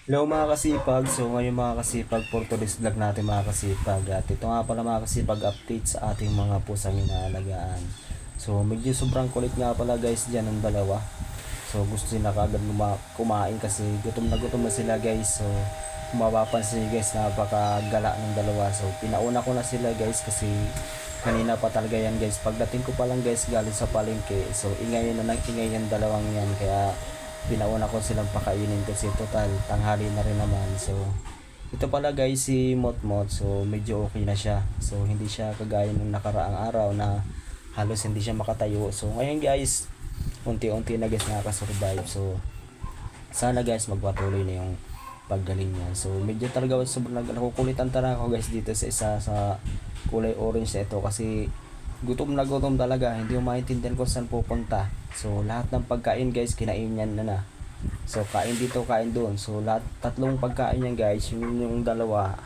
Hello mga kasipag, so ngayon mga kasipag for today's vlog natin mga kasipag at ito nga pala mga kasipag update sa ating mga pusang inaalagaan. So medyo sobrang kulit nga pala guys dyan ng dalawa. So gusto nila kagad kumain kasi gutom na sila guys. So kung mapapansin nyo guys, napakagala ng dalawa. So pinauna ko na sila guys kasi kanina pa talaga yan guys. Pagdating ko pa lang guys galing sa palengke, so ingay na ng ingay yung dalawang yan, kaya pinauna ko silang pakainin kasi total tanghali na rin naman. So ito pala guys si Motmot, so medyo okay na siya. So hindi siya kagaya nung nakaraang araw na halos hindi siya makatayo. So ngayon guys, unti-unti na guys nakaka-survive. So sana guys magpatuloy na yung paggaling niya. So medyo talaga sobrang nakukulitan talaga ako guys dito sa isa sa kulay orange na ito kasi gutom na gutom talaga, hindi mo maintindihan kung saan pupunta. So lahat ng pagkain guys kinain niya na. So kain dito, kain doon. So lahat tatlong pagkain niya guys, yung dalawa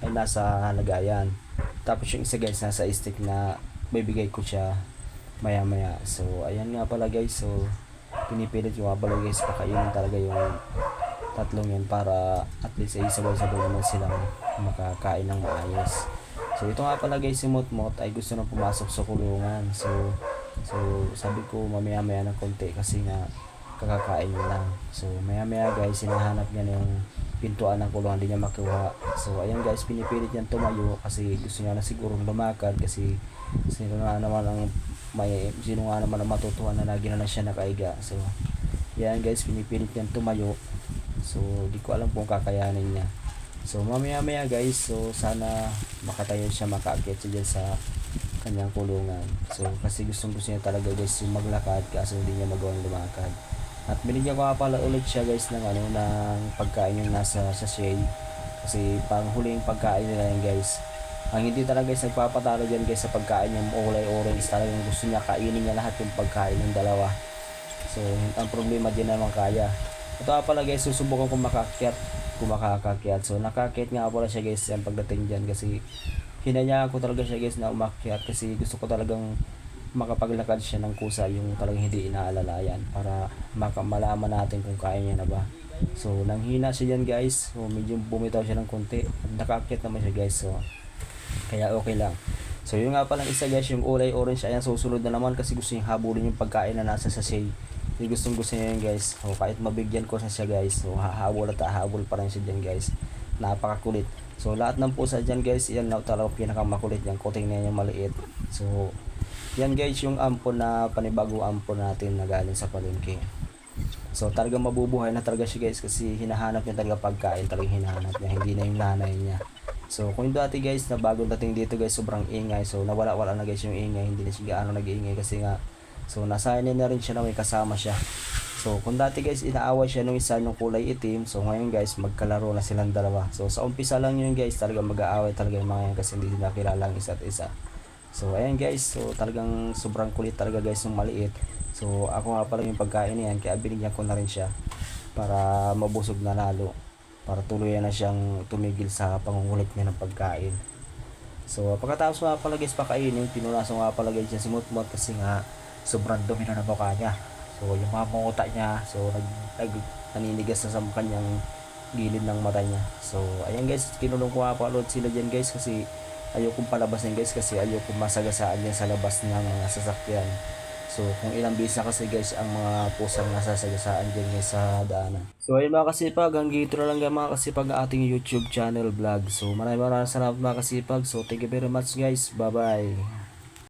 ay nasa lagayan. Tapos yung isa guys nasa stick na bibigay ko siya maya maya. So ayan nga pala guys. So pinipilit yung abalo guys pakainin talaga yung tatlong yan para at least ay sabay-sabay naman silang makakain ng maayos. So ito nga pala guys si Motmot ay gusto na pumasok sa kulungan. So sabi ko mamaya maya ng konti kasi nga kakakain niya lang. So maya maya guys hinahanap niya na yung pintuan ng kulungan, hindi niya makuha. So ayan guys, pinipilit niyang tumayo kasi gusto niya na sigurong lumakad kasi sino nga naman ang matutuhan na lagi na lang siya nakaiga. So yan guys, pinipilit niyang tumayo. So di ko alam kung kakayanin niya. So mamaya maya guys, so sana makatayo siya, makaakyat siya dyan sa kanyang kulungan. So kasi gusto niya talaga guys yung maglakad kaso hindi niya magawang lumakad. At binigyan ko nga pala ulit siya guys ng ng pagkain yung nasa sachet. Kasi pang huling pagkain nila yan guys. Ang hindi talaga guys nagpapatalo dyan guys sa pagkain yung kulay orange, talagang gusto niya kainin niya lahat yung pagkain ng dalawa. So ang problema din naman kaya. Ito nga pala guys, susubukan kong makakyat kung makakakyat. So nakakyat nga pala siya guys yung pagdating dyan kasi hinayaan ko talaga siya guys na umakyat kasi gusto ko talagang makapaglakad siya ng kusa, yung talagang hindi inaalalayan para malaman natin kung kaya niya na ba. So nanghina siya dyan guys, so medyo bumitaw siya ng konti at nakaakyat naman siya guys, so kaya okay lang. So yung nga palang isa guys, yung kulay orange, ayan susunod na naman kasi gusto niyang habulin yung pagkain na nasa sachet. Yung gustong gusto niya yun guys, so kahit mabigyan ko siya guys, so hahabol at hahabol pa rin siya dyan guys. Napakakulit. So lahat ng pusa dyan guys, yan na talagang pinakamakulit yan, kuting na yan yung maliit. So yan guys yung ampon na panibago ampon natin na galing sa palengke. So talagang mabubuhay na talaga siya guys kasi hinahanap niya talaga pagkain, talagang hinahanap niya, hindi na yung nanay niya. So kung dati guys na bagong dating dito guys sobrang ingay, so nawala-wala na guys yung ingay, hindi na siya gaano nag-iingay kasi nga so nasanay na rin siya na may kasama siya. So kung dati guys inaaway siya nung isa nung kulay itim, so ngayon guys magkalaro na silang dalawa. So sa umpisa lang yun guys, talaga mag-aaway talaga yung mga yan kasi hindi nila kilala ang isa't isa. So ayan guys, so talagang sobrang kulit talaga guys yung maliit. So ako nga pala yung pagkain niyan, kaya binigyan ko na rin siya para mabusog na lalo, para tuluyan na siyang tumigil sa pangungulit niya ng pagkain. So pagkatapos nga pala guys pakainin, pinunasan nga pala guys niya si Mutmut kasi nga sobrang dumi na ng mukha niya. So yung mga muta niya, so naninigas na sa kanyang gilid ng mata niya. So ayan guys, kinulong ko nga pala sila dyan guys kasi ayokong palabasin guys kasi ayokong masagasaan yan sa labas ng mga sasakyan. So kung ilang bis na kasi guys ang mga pusang nasasagasaan dyan guys sa daanan. So ayun mga kasipag, hanggang dito na lang mga kasipag ang ating YouTube channel vlog. So maraming salamat mga kasipag. So thank you very much guys, bye bye.